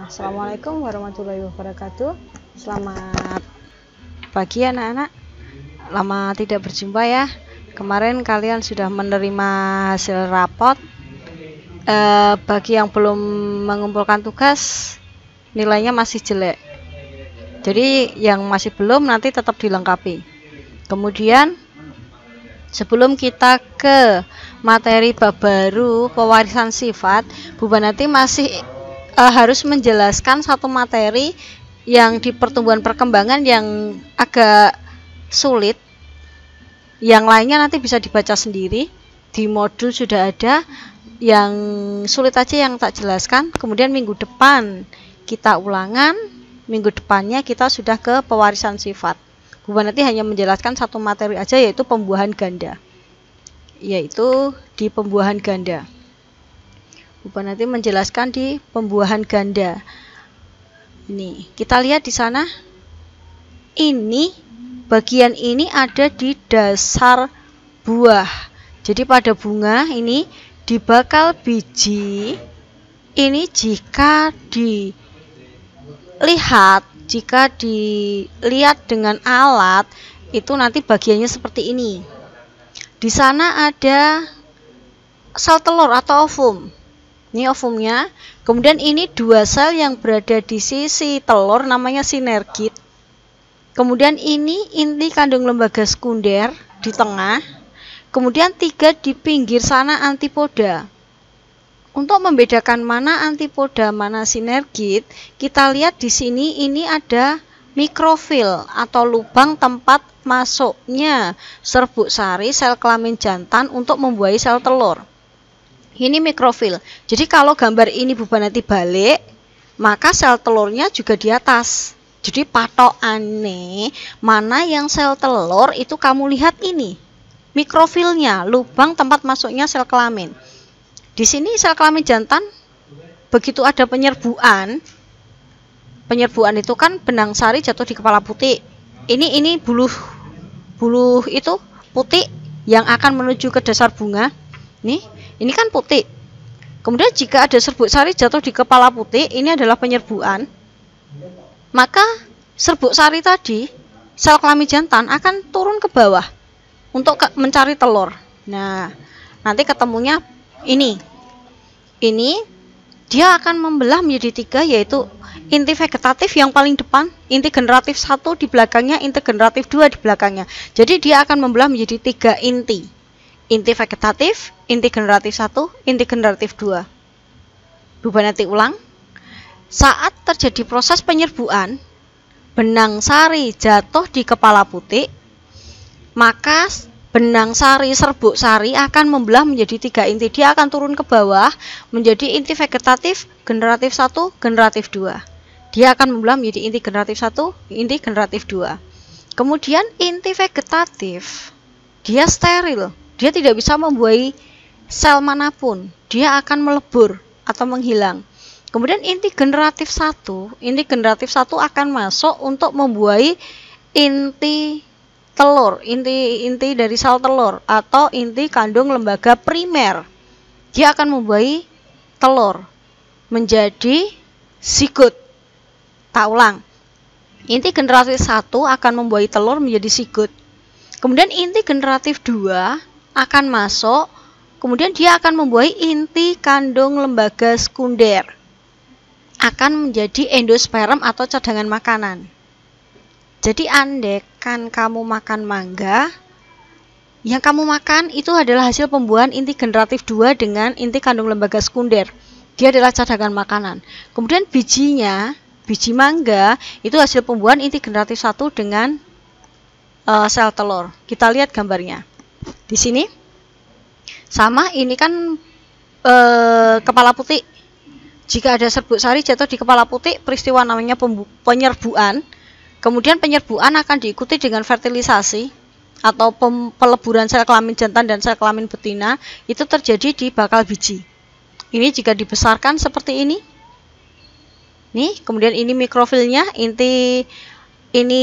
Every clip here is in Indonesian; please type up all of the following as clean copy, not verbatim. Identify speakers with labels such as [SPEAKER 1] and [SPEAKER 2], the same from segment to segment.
[SPEAKER 1] Assalamualaikum warahmatullahi wabarakatuh. Selamat pagi anak-anak. Lama tidak berjumpa ya. Kemarin kalian sudah menerima hasil rapot. Bagi yang belum mengumpulkan tugas, nilainya masih jelek. Jadi yang masih belum nanti tetap dilengkapi. Kemudian sebelum kita ke materi bab baru pewarisan sifat, Bu Banati masih harus menjelaskan satu materi yang di pertumbuhan perkembangan yang agak sulit. Yang lainnya nanti bisa dibaca sendiri, di modul sudah ada. Yang sulit aja yang tak jelaskan. Kemudian minggu depan kita ulangan, minggu depannya kita sudah ke pewarisan sifat. Bu Banati hanya menjelaskan satu materi aja, yaitu pembuahan ganda, yaitu di pembuahan ganda. Bu Banati menjelaskan di pembuahan ganda. Ini kita lihat di sana. Ini bagian ini ada di dasar buah. Jadi pada bunga ini di bakal biji ini jika dilihat dengan alat itu nanti bagiannya seperti ini. Di sana ada sel telur atau ovum. Ini ovumnya. Kemudian ini dua sel yang berada di sisi telur namanya sinergit. Kemudian ini inti kandung lembaga sekunder di tengah. Kemudian 3 di pinggir sana antipoda. Untuk membedakan mana antipoda, mana sinergit, kita lihat di sini ini ada mikrofil atau lubang tempat masuknya serbuk sari sel kelamin jantan untuk membuahi sel telur. Ini mikrofil. Jadi kalau gambar ini Bu Banati balik, maka sel telurnya juga di atas. Jadi patokane mana yang sel telur itu kamu lihat ini. Mikrofilnya, lubang tempat masuknya sel kelamin. Di sini sel kelamin jantan begitu ada penyerbuan. Penyerbuan itu kan benang sari jatuh di kepala putik. Ini buluh itu putik yang akan menuju ke dasar bunga. Ini kan putik. Kemudian jika ada serbuk sari jatuh di kepala putik, ini adalah penyerbuan. Maka serbuk sari tadi, sel kelamin jantan akan turun ke bawah untuk mencari telur. Nah, nanti ketemunya ini. Ini dia akan membelah menjadi 3, yaitu inti vegetatif yang paling depan, inti generatif 1 di belakangnya, inti generatif 2 di belakangnya. Jadi dia akan membelah menjadi 3 inti. Inti vegetatif, inti generatif 1, inti generatif 2. Bu Banati ulang. Saat terjadi proses penyerbuan, benang sari jatuh di kepala putik, maka benang sari, serbuk sari akan membelah menjadi 3 inti. Dia akan turun ke bawah menjadi inti vegetatif, generatif 1, generatif 2. Dia akan membelah menjadi inti generatif 1, inti generatif 2. Kemudian inti vegetatif, dia steril. Dia tidak bisa membuahi sel manapun. Dia akan melebur atau menghilang. Kemudian inti generatif 1 akan masuk untuk membuahi inti telur, inti dari sel telur atau inti kandung lembaga primer. Dia akan membuahi telur menjadi zigot. Tak ulang. Inti generatif 1 akan membuahi telur menjadi zigot. Kemudian inti generatif 2 akan masuk, kemudian dia akan membuahi inti kandung lembaga sekunder. Akan menjadi endosperm atau cadangan makanan. Jadi andekan kamu makan mangga, yang kamu makan itu adalah hasil pembuahan inti generatif 2 dengan inti kandung lembaga sekunder. Dia adalah cadangan makanan. Kemudian bijinya, biji mangga itu hasil pembuahan inti generatif 1 dengan sel telur. Kita lihat gambarnya. Di sini sama, ini kan kepala putik. Jika ada serbuk sari jatuh di kepala putik, peristiwa namanya penyerbuan. Kemudian penyerbuan akan diikuti dengan fertilisasi atau peleburan sel kelamin jantan dan sel kelamin betina. Itu terjadi di bakal biji. Ini jika dibesarkan seperti ini. Nih, kemudian ini mikrofilnya, ini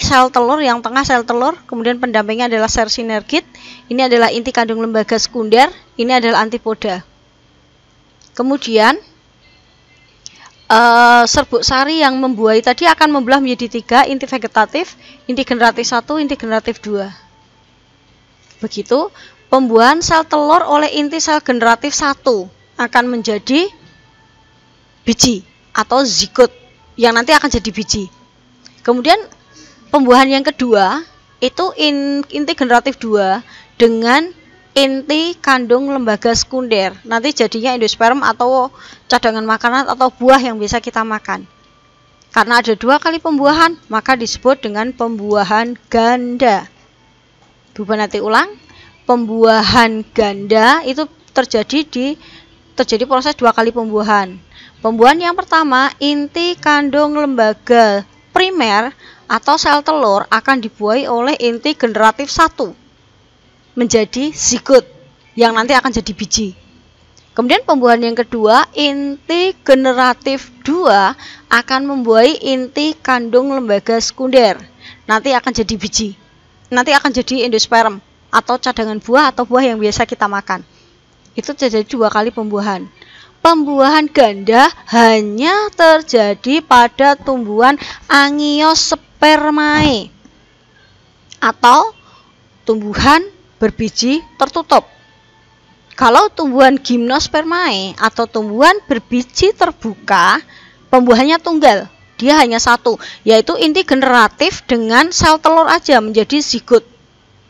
[SPEAKER 1] sel telur, yang tengah sel telur, kemudian pendampingnya adalah sel sinergit. Ini adalah inti kandung lembaga sekunder, ini adalah antipoda. Kemudian serbuk sari yang membuahi tadi akan membelah menjadi 3, inti vegetatif, inti generatif 1, inti generatif 2. Begitu, pembuahan sel telur oleh inti sel generatif 1 akan menjadi biji atau zigot yang nanti akan jadi biji. Kemudian pembuahan yang kedua itu inti generatif 2 dengan inti kandung lembaga sekunder. Nanti jadinya endosperm atau cadangan makanan atau buah yang bisa kita makan. Karena ada 2 kali pembuahan, maka disebut dengan pembuahan ganda. Bu nanti ulang, pembuahan ganda itu terjadi proses 2 kali pembuahan. Pembuahan yang pertama, inti kandung lembaga primer atau sel telur akan dibuahi oleh inti generatif 1 menjadi zigot yang nanti akan jadi biji. Kemudian pembuahan yang kedua, inti generatif 2 akan membuahi inti kandung lembaga sekunder. Nanti akan jadi biji. Nanti akan jadi endosperm atau cadangan buah atau buah yang biasa kita makan. Itu terjadi 2 kali pembuahan. Pembuahan ganda hanya terjadi pada tumbuhan Angiospermae atau tumbuhan berbiji tertutup. Kalau tumbuhan Gymnospermae atau tumbuhan berbiji terbuka, pembuahannya tunggal. Dia hanya 1, yaitu inti generatif dengan sel telur aja menjadi zigot.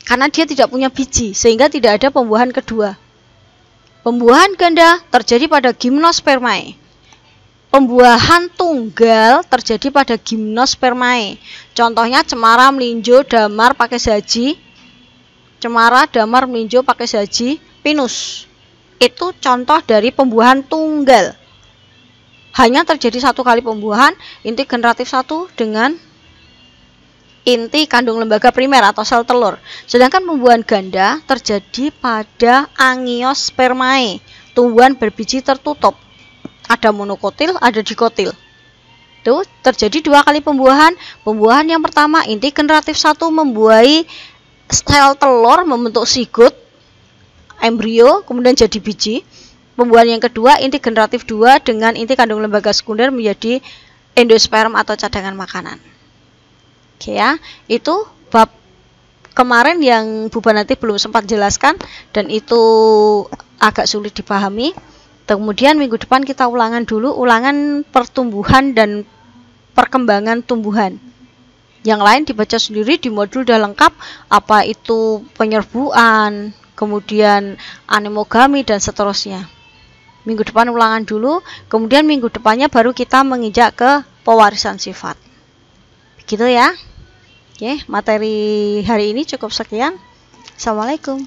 [SPEAKER 1] Karena dia tidak punya biji, sehingga tidak ada pembuahan kedua. Pembuahan ganda terjadi pada Gymnospermae. Pembuahan tunggal terjadi pada Gymnospermae. Contohnya cemara, melinjo, damar, pakis haji. Cemara, damar, melinjo, pakis haji, pinus. Itu contoh dari pembuahan tunggal. Hanya terjadi 1 kali pembuahan, inti generatif 1 dengan inti kandung lembaga primer atau sel telur. Sedangkan pembuahan ganda terjadi pada Angiospermae, tumbuhan berbiji tertutup. Ada monokotil, ada dikotil. Itu terjadi 2 kali pembuahan. Pembuahan yang pertama, inti generatif 1 membuahi sel telur membentuk zigot, embrio, kemudian jadi biji. Pembuahan yang kedua, inti generatif 2 dengan inti kandung lembaga sekunder menjadi endosperm atau cadangan makanan. Oke ya, itu bab kemarin yang Bu Banati belum sempat jelaskan dan itu agak sulit dipahami. Kemudian minggu depan kita ulangan dulu, ulangan pertumbuhan dan perkembangan tumbuhan. Yang lain dibaca sendiri di modul udah lengkap, apa itu penyerbuan, kemudian anemogami dan seterusnya. Minggu depan ulangan dulu, kemudian minggu depannya baru kita menginjak ke pewarisan sifat. Begitu ya. Oke, materi hari ini cukup sekian. Assalamualaikum.